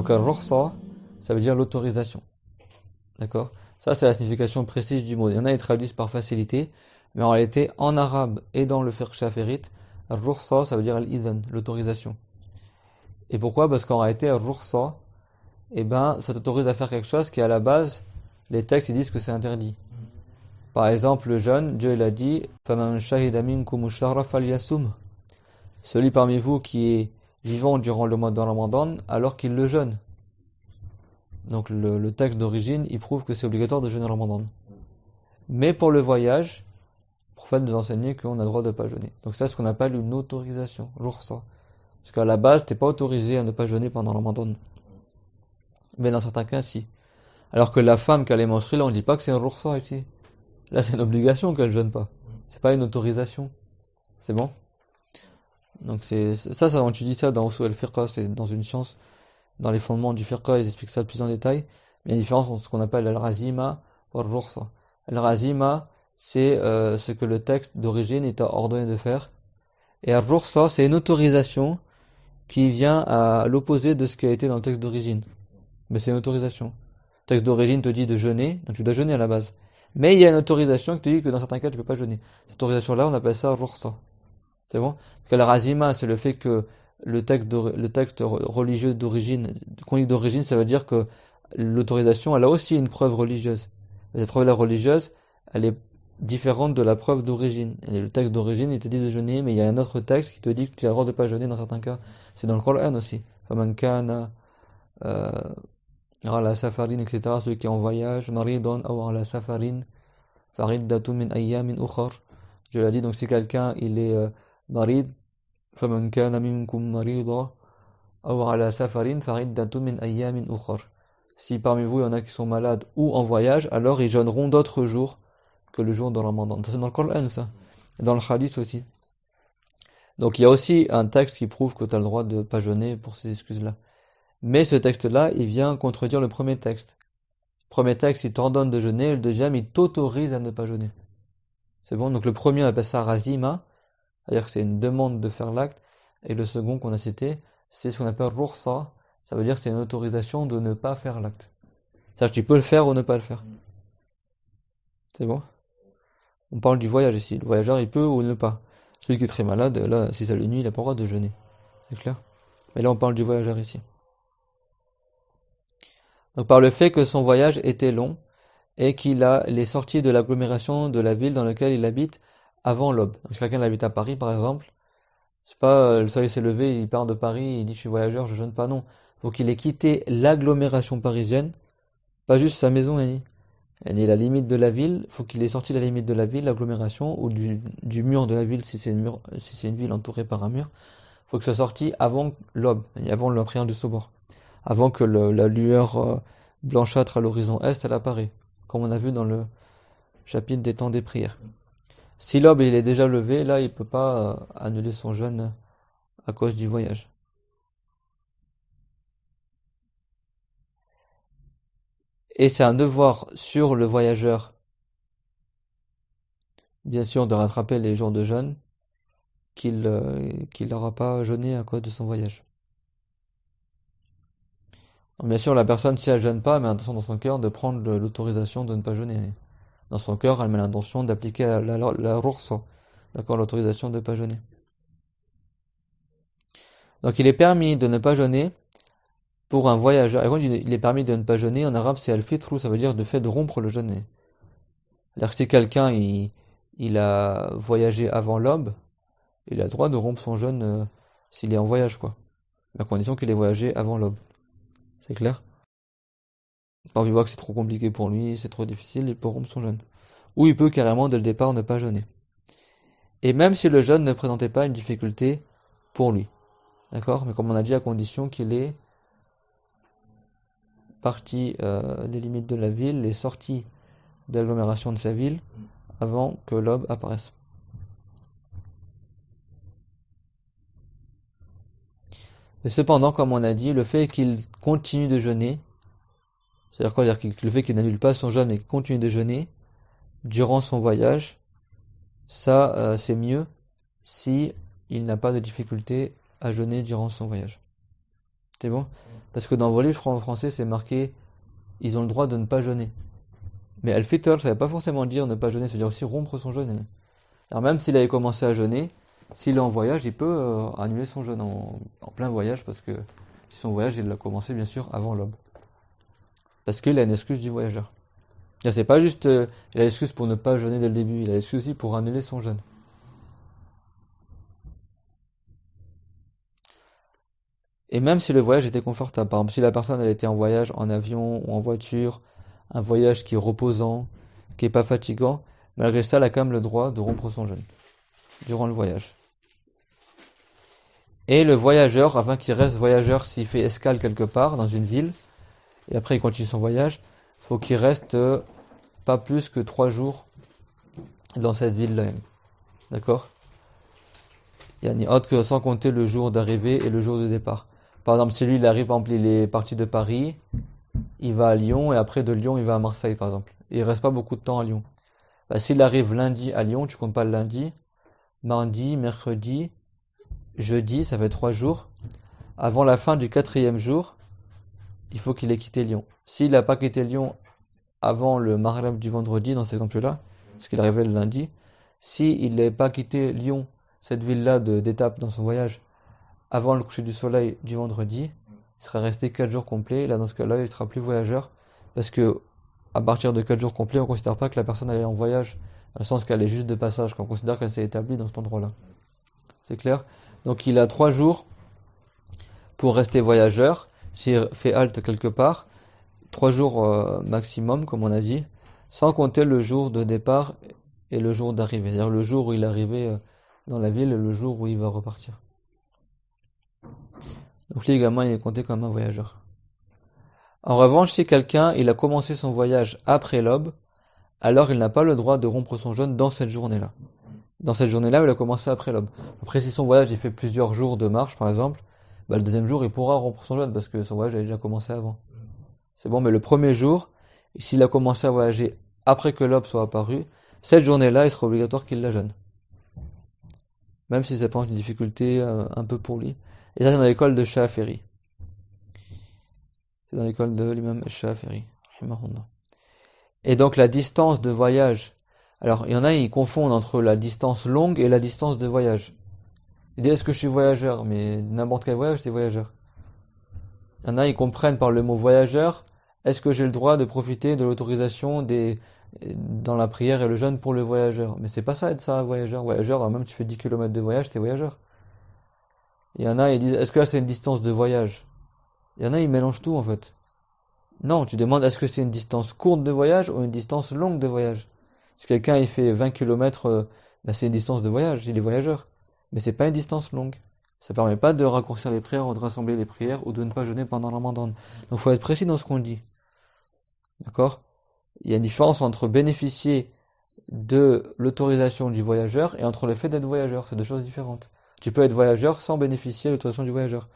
Donc al-rukhsa, ça veut dire l'autorisation. D'accord? Ça, c'est la signification précise du mot. Il y en a qui traduisent par facilité, mais en réalité, en arabe et dans le fiqh chaférite, al-rukhsa, ça veut dire al-idhan, l'autorisation. Et pourquoi? Parce qu'en réalité, al-rukhsa, eh ben, ça t'autorise à faire quelque chose qui, à la base, les textes ils disent que c'est interdit. Par exemple, le jeûne, Dieu il a dit فَمَنْ شَهِدَ مِنْكُمُ الشَّهْرَ فَلْيَصُمْهُ. Celui parmi vous qui est vivant durant le mois de Ramadan, alors qu'il le jeûne. Donc le texte d'origine, il prouve que c'est obligatoire de jeûner Ramadan. Mais pour le voyage, le prophète nous a enseigné qu'on a le droit de ne pas jeûner. Donc ça, c'est ce qu'on appelle une autorisation, rukhsa. Parce qu'à la base, t'es pas autorisé à ne pas jeûner pendant Ramadan. Mais dans certains cas, si. Alors que la femme qui a les menstrues, là, on ne dit pas que c'est un rukhsa ici. Là, c'est une obligation qu'elle jeûne pas. C'est pas une autorisation. C'est bon? Donc ça, on étudie ça dans Usul al-Fiqh, c'est dans une science. Dans les fondements du fiqh, ils expliquent ça plus en détail. Mais il y a une différence entre ce qu'on appelle al-razima et al-rukhsa. Al-razima, c'est ce que le texte d'origine est ordonné de faire. Et al-rukhsa, c'est une autorisation qui vient à l'opposé de ce qui a été dans le texte d'origine. Mais c'est une autorisation. Le texte d'origine te dit de jeûner, donc tu dois jeûner à la base. Mais il y a une autorisation qui te dit que dans certains cas, tu ne peux pas jeûner. Cette autorisation-là, on appelle ça al-rukhsa. C'est bon? Parce que al-razima, c'est le fait que le texte religieux d'origine, chronique d'origine, ça veut dire que l'autorisation, elle a aussi une preuve religieuse. Et cette preuve religieuse, elle est différente de la preuve d'origine. Et le texte d'origine, il te dit de jeûner, mais il y a un autre texte qui te dit que tu as le droit de ne pas jeûner dans certains cas. C'est dans le Coran aussi. فَمَنْ كَانَ ala safarin, etc. Celui qui est en voyage, maridon ou ala safarin, fariddatun min ayyamin ukhar. Je l'ai dit, donc si quelqu'un il est marid, فَمَنْ كَانَ مِنْكُمْ مَرِيضًا أَوْ عَلَى سَفَرٍ فَعِدَّةٌ مِنْ أَيَّامٍ أُخَرَ. Si parmi vous il y en a qui sont malades ou en voyage, alors ils jeûneront d'autres jours que le jour de Ramadan. Ça c'est dans le Coran, ça. Et dans le Hadith aussi. Donc il y a aussi un texte qui prouve que tu as le droit de ne pas jeûner pour ces excuses-là. Mais ce texte-là, il vient contredire le premier texte. Le premier texte, il t'ordonne de jeûner, le deuxième, il t'autorise à ne pas jeûner. C'est bon? Donc le premier, on appelle ça razima, c'est-à-dire que c'est une demande de faire l'acte, et le second qu'on a cité, c'est ce qu'on appelle rukhsa, ça veut dire que c'est une autorisation de ne pas faire l'acte. C'est-à-dire que tu peux le faire ou ne pas le faire. C'est bon? On parle du voyage ici. Le voyageur, il peut ou ne pas. Celui qui est très malade, là, si ça le nuit, il n'a pas le droit de jeûner. C'est clair? Mais là, on parle du voyageur ici. Donc par le fait que son voyage était long, et qu'il est sorti de l'agglomération de la ville dans laquelle il habite avant l'aube. Donc si quelqu'un habite à Paris, par exemple, c'est pas le soleil s'est levé, il part de Paris, il dit je suis voyageur, je jeûne pas, non. Faut qu'il ait quitté l'agglomération parisienne, pas juste sa maison, ni la limite de la ville, faut qu'il ait sorti la limite de la ville, l'agglomération, ou du mur de la ville si c'est une ville entourée par un mur. Faut que ce soit sorti avant l'aube, avant la prière du Sobor, avant que la lueur blanchâtre à l'horizon est, elle apparaît, comme on a vu dans le chapitre des temps des prières. Si l'aube il est déjà levé, là il peut pas annuler son jeûne à cause du voyage. Et c'est un devoir sur le voyageur, bien sûr, de rattraper les jours de jeûne qu'il n'aura pas jeûné à cause de son voyage. Donc, bien sûr, la personne, si elle jeûne pas, elle met l'intention dans son cœur de prendre l'autorisation de ne pas jeûner. Dans son cœur, elle met l'intention d'appliquer la rukhsa, d'accord, l'autorisation de ne pas jeûner. Donc il est permis de ne pas jeûner pour un voyageur. Et quand il est permis de ne pas jeûner, en arabe c'est al-fitru, ça veut dire le fait de rompre le jeûne. C'est-à-dire que si quelqu'un il a voyagé avant l'aube, il a le droit de rompre son jeûne s'il est en voyage, quoi. À condition qu'il ait voyagé avant l'aube. C'est clair? Quand il voit que c'est trop compliqué pour lui, c'est trop difficile, il peut rompre son jeûne. Ou il peut carrément dès le départ ne pas jeûner. Et même si le jeûne ne présentait pas une difficulté pour lui. D'accord? Mais comme on a dit, à condition qu'il ait parti les limites de la ville, est sorti de l'agglomération de sa ville avant que l'aube apparaisse. Et cependant, comme on a dit, le fait qu'il continue de jeûner, c'est-à-dire quoi? C'est-à-dire le fait qu'il n'annule pas son jeûne et qu'il continue de jeûner durant son voyage, ça c'est mieux si il n'a pas de difficulté à jeûner durant son voyage. C'est bon? Parce que dans vos livres, je crois en français, c'est marqué, ils ont le droit de ne pas jeûner. Mais al-fitr, ça ne veut pas forcément dire ne pas jeûner, ça veut dire aussi rompre son jeûne. Alors même s'il avait commencé à jeûner, s'il est en voyage, il peut annuler son jeûne en plein voyage, parce que si son voyage, il l'a commencé bien sûr avant l'aube. Parce qu'il a une excuse du voyageur. Là, c'est pas juste il a l'excuse pour ne pas jeûner dès le début, il a l'excuse aussi pour annuler son jeûne. Et même si le voyage était confortable, par exemple, si la personne elle était en voyage en avion ou en voiture, un voyage qui est reposant, qui est pas fatigant, malgré ça, elle a quand même le droit de rompre son jeûne durant le voyage. Et le voyageur, afin qu'il reste voyageur s'il fait escale quelque part dans une ville, et après il continue son voyage, faut qu'il reste pas plus que 3 jours dans cette ville-là. D'accord? Il y a ni autre que sans compter le jour d'arrivée et le jour de départ. Par exemple, si lui il arrive, par exemple, il est parti de Paris, il va à Lyon, et après de Lyon il va à Marseille par exemple. Et il reste pas beaucoup de temps à Lyon. Bah, s'il arrive lundi à Lyon, tu comptes pas le lundi, mardi, mercredi, jeudi, ça fait 3 jours. Avant la fin du 4e jour, il faut qu'il ait quitté Lyon. S'il n'a pas quitté Lyon avant le maghrib du vendredi, dans cet exemple-là, parce qu'il arrivait le lundi, s'il n'avait pas quitté Lyon, cette ville-là d'étape dans son voyage, avant le coucher du soleil du vendredi, il sera resté 4 jours complets. Là, dans ce cas-là, il ne sera plus voyageur, parce que à partir de 4 jours complets, on ne considère pas que la personne est en voyage, dans le sens qu'elle est juste de passage, qu'on considère qu'elle s'est établie dans cet endroit-là. C'est clair? Donc il a 3 jours pour rester voyageur. S'il fait halte quelque part, 3 jours maximum, comme on a dit, sans compter le jour de départ et le jour d'arrivée. C'est-à-dire le jour où il est arrivé dans la ville et le jour où il va repartir. Donc lui également, il est compté comme un voyageur. En revanche, si quelqu'un il a commencé son voyage après l'aube, alors il n'a pas le droit de rompre son jeûne dans cette journée-là. Dans cette journée-là, il a commencé après l'aube. Après, si son voyage il fait plusieurs jours de marche, par exemple, bah, le deuxième jour, il pourra rompre son jeûne parce que son voyage a déjà commencé avant. C'est bon, mais le premier jour, s'il a commencé à voyager après que l'aube soit apparue, cette journée-là, il sera obligatoire qu'il la jeûne. Même si ça prend une difficulté un peu pour lui. Et ça, c'est dans l'école de Sha'afiri. C'est dans l'école de l'imam Sha'afiri. Et donc, la distance de voyage. Alors, il y en a, ils confondent entre la distance longue et la distance de voyage. Ils disent, est-ce que je suis voyageur? Mais n'importe quel voyage, c'est voyageur. Il y en a, ils comprennent par le mot voyageur, est-ce que j'ai le droit de profiter de l'autorisation dans la prière et le jeûne pour le voyageur? Mais c'est pas ça être ça, voyageur. Voyageur, même tu fais 10 km de voyage, t'es voyageur. Il y en a, ils disent, est-ce que là c'est une distance de voyage? Il y en a, ils mélangent tout en fait. Non, tu demandes, est-ce que c'est une distance courte de voyage ou une distance longue de voyage? Si quelqu'un il fait 20 km, c'est une distance de voyage, il est voyageur. Mais c'est pas une distance longue. Ça permet pas de raccourcir les prières ou de rassembler les prières ou de ne pas jeûner pendant le ramadan. Donc il faut être précis dans ce qu'on dit. D'accord? Il y a une différence entre bénéficier de l'autorisation du voyageur et entre le fait d'être voyageur. C'est deux choses différentes. Tu peux être voyageur sans bénéficier de l'autorisation du voyageur.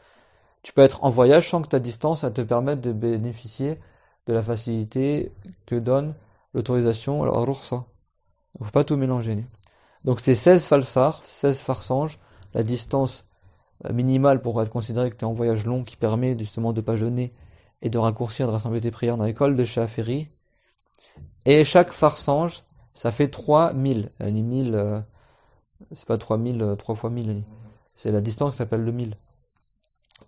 Tu peux être en voyage sans que ta distance te permette de bénéficier de la facilité que donne l'autorisation, alors rukhsa. Il ne faut pas tout mélanger. Donc c'est 16 falsars, 16 farsanges, la distance minimale pour être considéré que tu es en voyage long qui permet justement de ne pas jeûner et de raccourcir, de rassembler tes prières dans l'école de Sha'afiri. Et chaque farsange, ça fait 3000. 1000, c'est pas 3000, 3 fois 1000. C'est la distance qui s'appelle le 1000.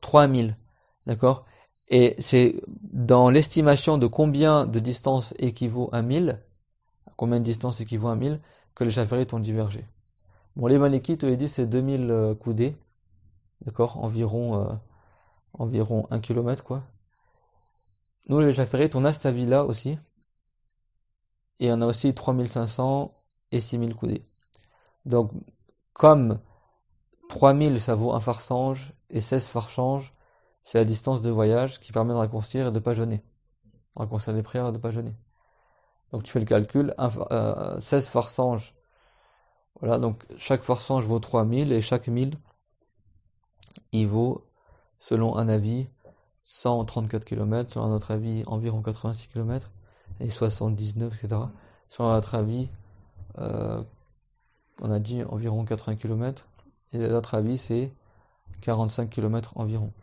3000. D'accord? Et c'est dans l'estimation de combien de distance équivaut à 1000, combien de distance équivaut à 1000, que les Sha'afirites ont divergé. Bon, les Malikites, ils disent c'est 2000 coudées. D'accord? Environ 1 km, quoi. Nous, les Sha'afirites, on a cet avis-là aussi. Et on a aussi 3500 et 6000 coudées. Donc, comme 3000, ça vaut un farsange, et 16 farsanges, c'est la distance de voyage qui permet de raccourcir et de ne pas jeûner. Raccourcir les prières et de ne pas jeûner. Donc, tu fais le calcul, 16 farsanges. Voilà, donc chaque farsange vaut 3000, et chaque 1000, il vaut, selon un avis, 134 km, selon un autre avis, environ 86 km, et 79, etc. Selon un autre avis, on a dit environ 80 km, et l'autre avis, c'est 45 km environ.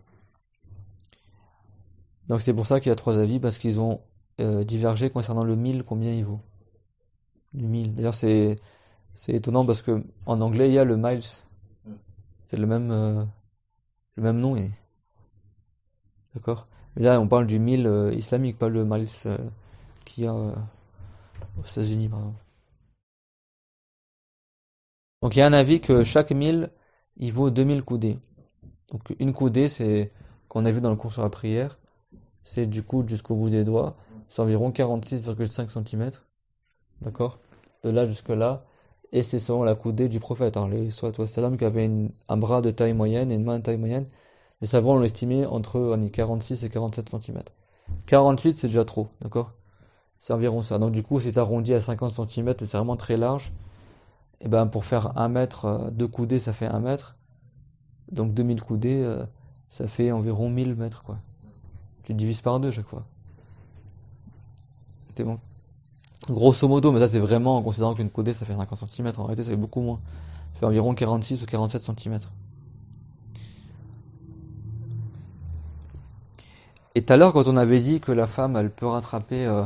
Donc c'est pour ça qu'il y a trois avis, parce qu'ils ont divergé concernant le mille, combien il vaut. Le mille. D'ailleurs, c'est étonnant parce que en anglais, il y a le miles. C'est le même nom. D'accord? Mais là, on parle du mille islamique, pas le miles qu'il y a aux États-Unis, par exemple. Donc il y a un avis que chaque mille, il vaut 2000 coudées. Donc une coudée, c'est, qu'on a vu dans le cours sur la prière, c'est du coude jusqu'au bout des doigts, c'est environ 46,5 cm. D'accord? De là jusque là. Et c'est selon la coudée du prophète, hein, salam, qui avait un bras de taille moyenne et une main de taille moyenne. Les savants l'ont estimé entre 46 et 47 cm. 48, c'est déjà trop, d'accord? C'est environ ça. Donc du coup, c'est arrondi à 50 cm, c'est vraiment très large. Et ben pour faire 1 mètre, 2 coudées, ça fait 1 mètre. Donc 2000 coudées, ça fait environ 1000 mètres, quoi. Tu divises par deux chaque fois. C'est bon. Grosso modo, mais ça c'est vraiment en considérant qu'une coudée ça fait 50 cm. En réalité, ça fait beaucoup moins. Ça fait environ 46 ou 47 cm. Et tout à l'heure, quand on avait dit que la femme, elle peut rattraper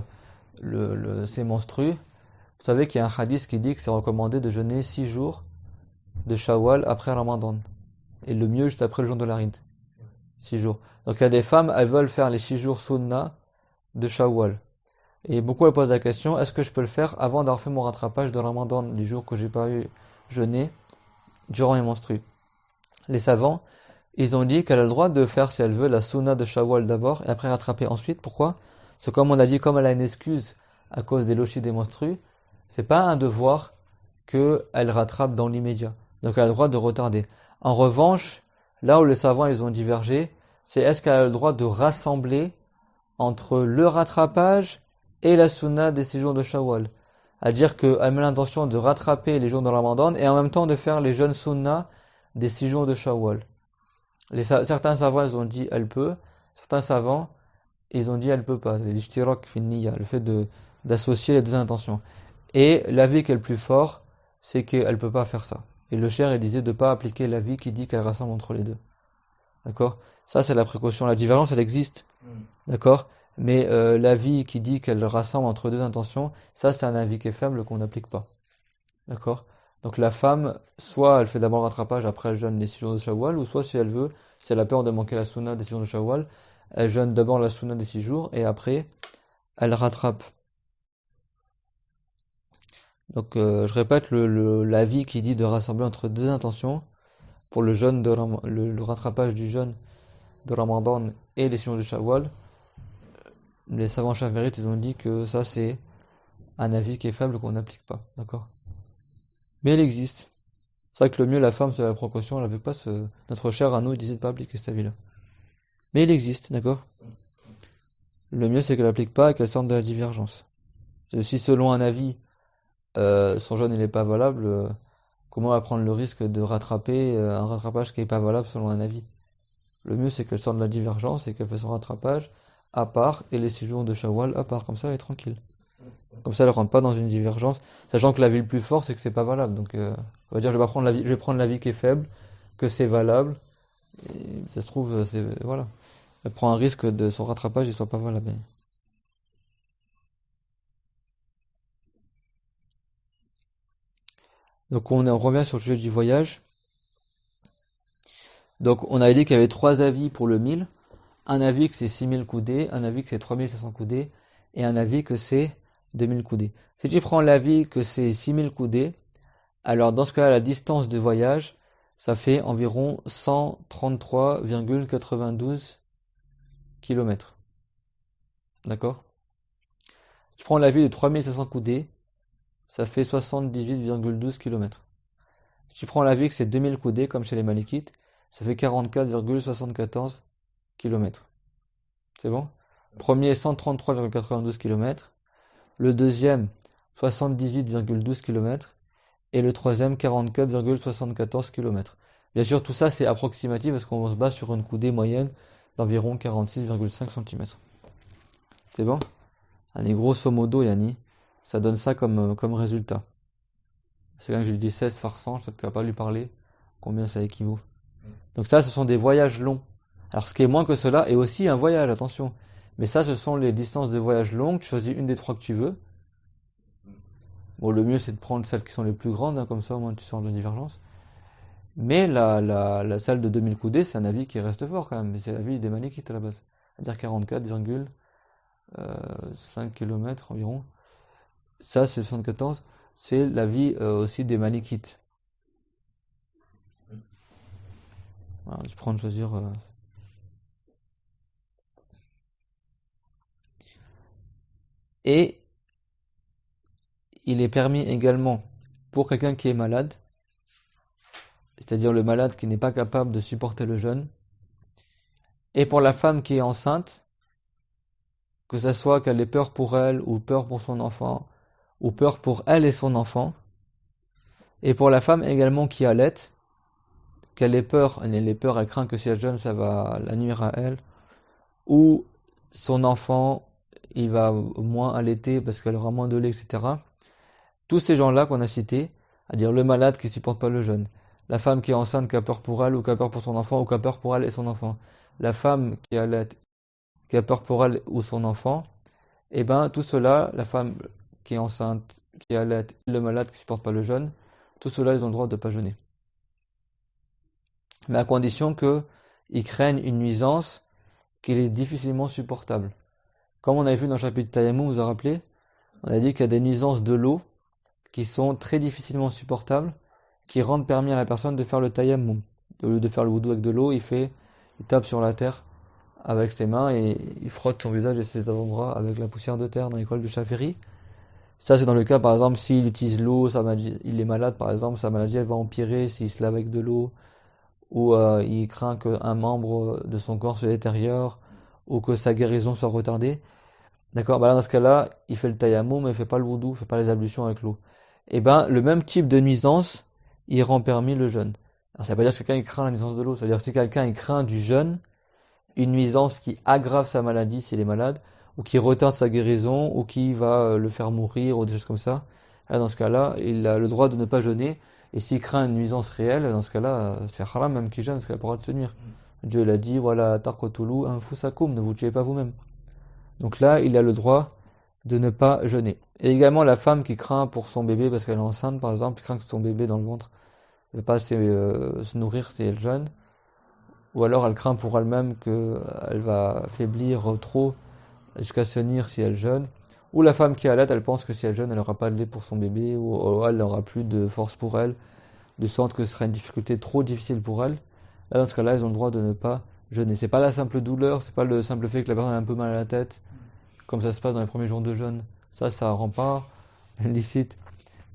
ses menstrues, vous savez qu'il y a un hadith qui dit que c'est recommandé de jeûner 6 jours de Shawwal après Ramadan. Et le mieux, juste après le jour de l'Arid. 6 jours. Donc il y a des femmes, elles veulent faire les 6 jours Sunna de Shawwal. Et beaucoup elles posent la question, est-ce que je peux le faire avant d'avoir fait mon rattrapage de Ramadan, du jour que j'ai pas eu jeûné, durant mes menstrues? Les savants, ils ont dit qu'elle a le droit de faire, si elle veut, la Sunna de Shawwal d'abord, et après rattraper ensuite. Pourquoi? Parce que comme on a dit, comme elle a une excuse à cause des lochis des menstrues, c'est pas un devoir qu'elle rattrape dans l'immédiat. Donc elle a le droit de retarder. En revanche, là où les savants ils ont divergé, c'est est-ce qu'elle a le droit de rassembler entre le rattrapage et la sunna des 6 jours de Shawwal. C'est-à-dire qu'elle met l'intention de rattraper les jours de Ramadan et en même temps de faire les jeunes sunna des 6 jours de Shawwal. Certains savants ils ont dit elle peut, certains savants ils ont dit elle peut pas. C'est l'ishtirak fi niyya, le fait d'associer les deux intentions. Et l'avis qui est le plus fort, c'est qu'elle peut pas faire ça. Et le cher il disait de ne pas appliquer l'avis qui dit qu'elle rassemble entre les deux. D'accord? Ça c'est la précaution. La divergence elle existe. D'accord? Mais l'avis qui dit qu'elle rassemble entre deux intentions, ça c'est un avis qui est faible qu'on n'applique pas. D'accord? Donc la femme, soit elle fait d'abord le rattrapage, après elle jeûne les 6 jours de Shawwal, ou soit si elle veut, si elle a peur de manquer la sunna des 6 jours de Shawwal, elle jeûne d'abord la sunna des 6 jours et après elle rattrape. Donc je répète, l'avis qui dit de rassembler entre deux intentions pour le jeûne le rattrapage du jeûne de Ramadan et les 6 jours de Shawwal, les savants chaférites ils ont dit que ça c'est un avis qui est faible qu'on n'applique pas, d'accord? Mais il existe. C'est vrai que le mieux, la femme, c'est la précaution, elle n'avait pas notre cher à nous, il disait de pas appliquer cet avis-là. Mais il existe, d'accord? Le mieux, c'est qu'elle n'applique pas et qu'elle sorte de la divergence. Si selon un avis, son jeûne n'est pas valable, comment elle va prendre le risque de rattraper un rattrapage qui n'est pas valable selon un avis? Le mieux, c'est qu'elle sorte de la divergence et qu'elle fait son rattrapage à part et les 6 jours de Shawwal à part. Comme ça, elle est tranquille. Comme ça, elle ne rentre pas dans une divergence, sachant que l'avis le plus fort, c'est que c'est pas valable. Donc, on va dire, je vais prendre l'avis qui est faible, que c'est valable, et ça se trouve, voilà. Elle prend un risque de son rattrapage, il soit pas valable. Donc, on revient sur le sujet du voyage. Donc, on a dit qu'il y avait 3 avis pour le 1000. Un avis que c'est 6000 coudées, un avis que c'est 3500 coudées, et un avis que c'est 2000 coudées. Si tu prends l'avis que c'est 6000 coudées, alors dans ce cas, la distance de voyage, ça fait environ 133,92 km. D'accord? Si tu prends l'avis de 3500 coudées, ça fait 78,12 km. Si tu prends l'avis que c'est 2000 coudées, comme chez les Malikites, ça fait 44,74 km. C'est bon? Premier 133,92 km, le deuxième 78,12 km et le troisième 44,74 km. Bien sûr, tout ça c'est approximatif parce qu'on se base sur une coudée moyenne d'environ 46,5 cm. C'est bon? Allez, grosso modo, Yanni, ça donne ça comme résultat. C'est quand je lui dis 16 par 100, je sais que tu vas pas lui parler combien ça équivaut. Donc ça, ce sont des voyages longs. Alors ce qui est moins que cela est aussi un voyage, attention. Mais ça, ce sont les distances de voyage longues. Tu choisis une des trois que tu veux. Bon, le mieux, c'est de prendre celles qui sont les plus grandes, hein, comme ça, au moins, tu sors de la divergence. Mais la salle de 2000 coudées, c'est un avis qui reste fort quand même. Mais c'est l'avis des Malikites à la base. C'est-à-dire 44,5 km environ. Ça, c'est 74. C'est l'avis aussi des Malikites. Voilà, je prends de choisir. Et il est permis également pour quelqu'un qui est malade, c'est-à-dire le malade qui n'est pas capable de supporter le jeûne, et pour la femme qui est enceinte, que ce soit qu'elle ait peur pour elle, ou peur pour son enfant, ou peur pour elle et son enfant, et pour la femme également qui allait, qu'elle ait peur, elle craint que si elle jeûne, ça va la nuire à elle, ou son enfant, il va moins allaiter parce qu'elle aura moins de lait, etc. Tous ces gens-là qu'on a cités, c'est-à-dire le malade qui supporte pas le jeûne, la femme qui est enceinte qui a peur pour elle ou qui a peur pour son enfant ou qui a peur pour elle et son enfant, la femme qui allait, qui a peur pour elle ou son enfant, et ben tout cela, la femme qui est enceinte, qui allait, le malade qui supporte pas le jeûne, tout cela ils ont le droit de pas jeûner. Mais à condition que ils craignent une nuisance qui est difficilement supportable. Comme on avait vu dans le chapitre Tayammum, vous vous rappelez, on a dit qu'il y a des nuisances de l'eau qui sont très difficilement supportables, qui rendent permis à la personne de faire le tayammum. Au lieu de faire le wudu avec de l'eau, il tape sur la terre avec ses mains et il frotte son visage et ses avant-bras avec la poussière de terre dans l'école du Shafiri. Ça, c'est dans le cas, par exemple, s'il utilise l'eau, il est malade, par exemple, sa maladie, elle va empirer s'il se lave avec de l'eau, ou il craint qu'un membre de son corps se détériore, ou que sa guérison soit retardée. D'accord, bah là, dans ce cas-là, il fait le tayammum, mais il fait pas le wudu, il fait pas les ablutions avec l'eau. Et ben, le même type de nuisance, il rend permis le jeûne. Alors, ça veut pas dire que quelqu'un il craint la nuisance de l'eau, ça veut dire que si quelqu'un il craint du jeûne, une nuisance qui aggrave sa maladie s'il est malade, ou qui retarde sa guérison, ou qui va le faire mourir, ou des choses comme ça. Là, dans ce cas-là, il a le droit de ne pas jeûner, et s'il craint une nuisance réelle, dans ce cas-là, c'est haram même qu'il jeûne, parce qu'il a pas le droit de se nuire. Dieu l'a dit, voilà, taqotulu anfusakum, ne vous tuez pas vous-même. Donc là, il a le droit de ne pas jeûner. Et également la femme qui craint pour son bébé parce qu'elle est enceinte, par exemple, qui craint que son bébé dans le ventre ne va pas se nourrir si elle jeûne, ou alors elle craint pour elle-même qu'elle va faiblir trop jusqu'à se nuire si elle jeûne, ou la femme qui est à l'aide, elle pense que si elle jeûne, elle n'aura pas de lait pour son bébé, ou elle n'aura plus de force pour elle, de sorte que ce sera une difficulté trop difficile pour elle. Là, dans ce cas-là, ils ont le droit de ne pas jeûner. C'est pas la simple douleur, c'est pas le simple fait que la personne a un peu mal à la tête, comme ça se passe dans les premiers jours de jeûne. Ça rend pas licite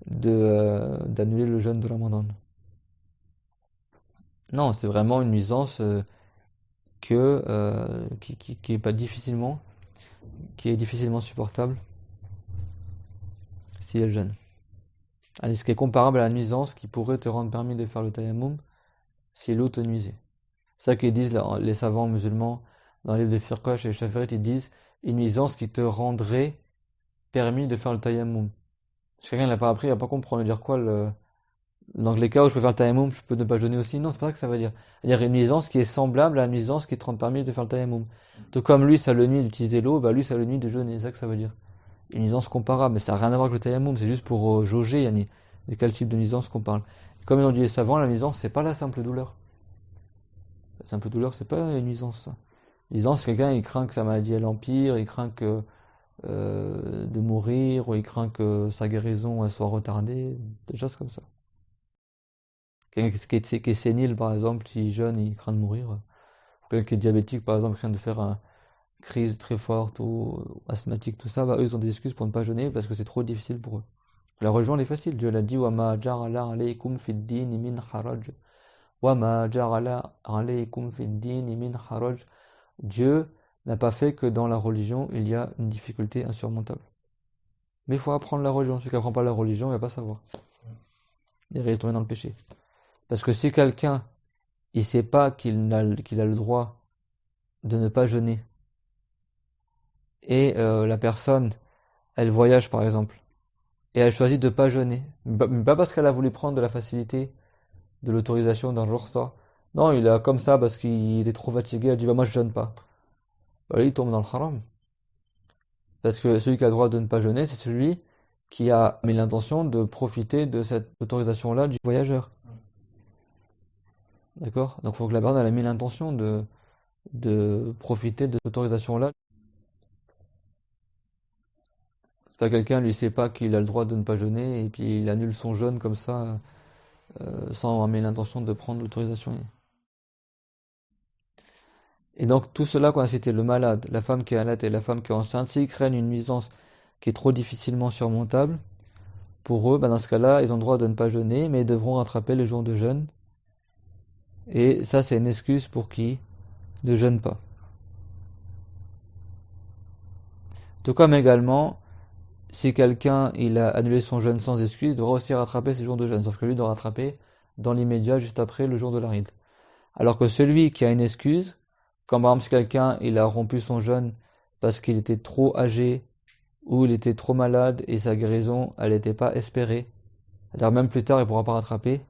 d'annuler le jeûne de Ramadan. Non, c'est vraiment une nuisance qui est pas difficilement, qui est difficilement supportable si elle jeûne. Allez, ce qui est comparable à la nuisance qui pourrait te rendre permis de faire le tayammum si l'eau te nuisait. C'est ça qu'ils disent les savants musulmans dans les livres de Firqash et Shafi'it, ils disent une nuisance qui te rendrait permis de faire le tayammum. Si quelqu'un ne l'a pas appris, il va pas comprendre dire quoi dans les cas où je peux faire le tayammum, je peux ne pas jeûner aussi. Non, c'est pas ça que ça veut dire. C'est-à-dire une nuisance qui est semblable à la nuisance qui te rend permis de faire le tayammum. Tout comme lui, ça le nuit d'utiliser l'eau, bah lui, ça le nuit de jeûner. C'est ça que ça veut dire. Une nuisance comparable, mais ça n'a rien à voir avec le tayammum, c'est juste pour jauger, Yanni, de quel type de nuisance qu'on parle. Comme ils ont dit les savants, la nuisance, c'est pas la simple douleur. La simple douleur, c'est pas une nuisance, ça. Nuisance, c'est quelqu'un, il craint que sa maladie, elle empire, il craint de mourir, ou il craint que sa guérison, elle soit retardée, des choses comme ça. Quelqu'un qui est sénile, par exemple, s'il est jeune, il craint de mourir. Quelqu'un qui est diabétique, par exemple, craint de faire une crise très forte ou asthmatique, tout ça, bah, eux, ils ont des excuses pour ne pas jeûner parce que c'est trop difficile pour eux. La religion, elle est facile. Dieu l'a dit, وَمَا جَعَلَ عَلَيْكُمْ فِي الدِّينِ مِنْ حَرَجٍ وَمَا جَعَلَ عَلَيْكُمْ فِي الدِّينِ مِنْ حَرَجٍ. Dieu n'a pas fait que dans la religion, il y a une difficulté insurmontable. Mais il faut apprendre la religion. Celui qui n'apprend pas la religion, il ne va pas savoir. Il risque de tomber dans le péché. Parce que si quelqu'un, il sait pas qu'il a le droit de ne pas jeûner, et la personne, elle voyage par exemple, et elle choisit de ne pas jeûner, mais pas parce qu'elle a voulu prendre de la facilité, de l'autorisation d'un jour ça. Non, il a comme ça parce qu'il est trop fatigué, elle dit bah moi je jeûne pas. bah, lui, il tombe dans le haram. Parce que celui qui a le droit de ne pas jeûner, c'est celui qui a mis l'intention de profiter de cette autorisation-là du voyageur. D'accord? Donc il faut que la personne elle a mis l'intention de profiter de cette autorisation-là. C'est pas quelqu'un, lui, sait pas qu'il a le droit de ne pas jeûner et puis il annule son jeûne comme ça, sans avoir mis l'intention de prendre l'autorisation. Et donc tout cela qu'on a cité, le malade, la femme qui est malade et la femme qui est enceinte, s'ils craignent une nuisance qui est trop difficilement surmontable, pour eux, bah, dans ce cas-là, ils ont le droit de ne pas jeûner, mais ils devront rattraper les jours de jeûne. Et ça, c'est une excuse pour qui ne jeûne pas. Tout comme également, si quelqu'un il a annulé son jeûne sans excuse, il devra aussi rattraper ses jours de jeûne, sauf que lui doit rattraper dans l'immédiat, juste après le jour de l'Aïd. Alors que celui qui a une excuse, comme par exemple si quelqu'un il a rompu son jeûne parce qu'il était trop âgé ou il était trop malade et sa guérison elle n'était pas espérée, c'est-à-dire même plus tard il ne pourra pas rattraper,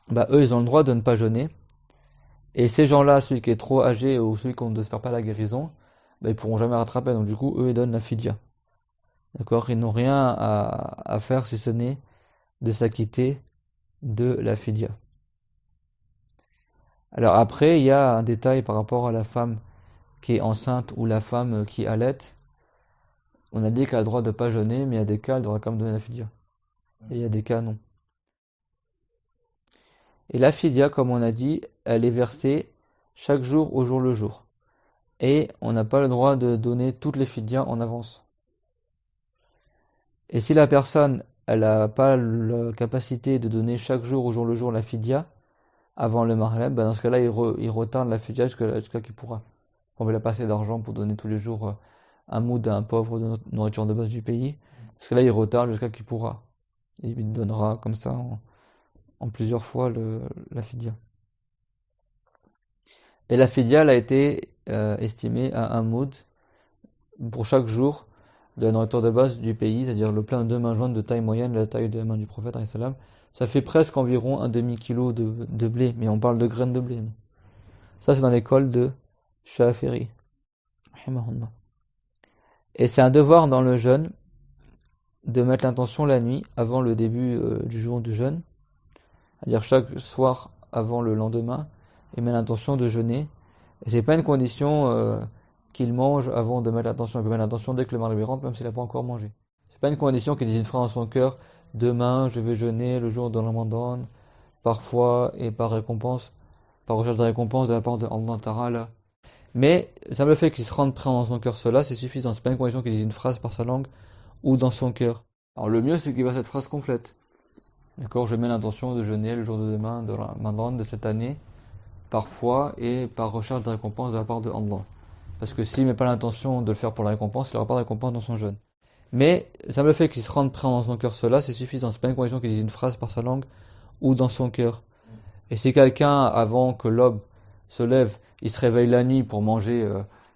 bah eux ils ont le droit de ne pas jeûner. Et ces gens-là, celui qui est trop âgé ou celui qu'on ne espère pas la guérison, bah, ils pourront jamais rattraper. Donc du coup, eux, ils donnent la fidya. D'accord? Ils n'ont rien à faire si ce n'est de s'acquitter de la fidya. Alors après, il y a un détail par rapport à la femme qui est enceinte ou la femme qui allaite. On a dit qu'elle a le droit de ne pas jeûner, mais il y a des cas, elle devra quand même donner la fidya. Et il y a des cas, non. Et la fidya, comme on a dit, elle est versée chaque jour au jour le jour. Et on n'a pas le droit de donner toutes les fidyas en avance. Et si la personne elle n'a pas la capacité de donner chaque jour au jour le jour la fidya avant le maghreb, ben dans ce cas-là il retarde la fidya jusqu'à qu'il pourra. On va pas assez d'argent pour donner tous les jours un moud à un pauvre de nourriture de base du pays. Parce que là il retarde jusqu'à qu'il pourra. Et il donnera comme ça en plusieurs fois la fidya. Et la fidya elle a été estimée à un moud pour chaque jour de la nourriture de base du pays, c'est-à-dire le plein de 2 mains jointes de taille moyenne, la taille de la main du prophète, ça fait presque environ un demi-kilo de blé, mais on parle de graines de blé. Ça, c'est dans l'école de Shafi'i. Et c'est un devoir dans le jeûne de mettre l'intention la nuit avant le début du jour du jeûne, c'est-à-dire chaque soir avant le lendemain, et mettre l'intention de jeûner. Et c'est pas une condition qu'il mange avant de mettre l'intention. Il peut mettre l'intention dès que le maghrib rentre, même s'il n'a pas encore mangé. C'est pas une condition qu'il désigne dans son cœur. Demain, je vais jeûner le jour de Ramadan, parfois et par récompense, par recherche de récompense de la part de Allah Ta'ala. Mais le simple fait qu'il se rende prêt dans son cœur, cela, c'est suffisant. C'est pas une condition qu'il dise une phrase par sa langue ou dans son cœur. Alors le mieux, c'est qu'il fasse cette phrase complète. D'accord, je mets l'intention de jeûner le jour de demain de Ramadan de cette année, parfois et par recherche de récompense de la part de Allah. Parce que s'il met pas l'intention de le faire pour la récompense, il n'aura pas de récompense dans son jeûne. Mais le simple fait qu'il se rende prêt dans son cœur, cela, c'est suffisant. C'est pas une condition qu'il dise une phrase par sa langue ou dans son cœur. Et si quelqu'un, avant que l'aube se lève, il se réveille la nuit pour manger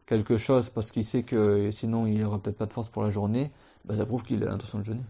quelque chose parce qu'il sait que sinon il n'aura peut-être pas de force pour la journée, bah ça prouve qu'il a l'intention de jeûner.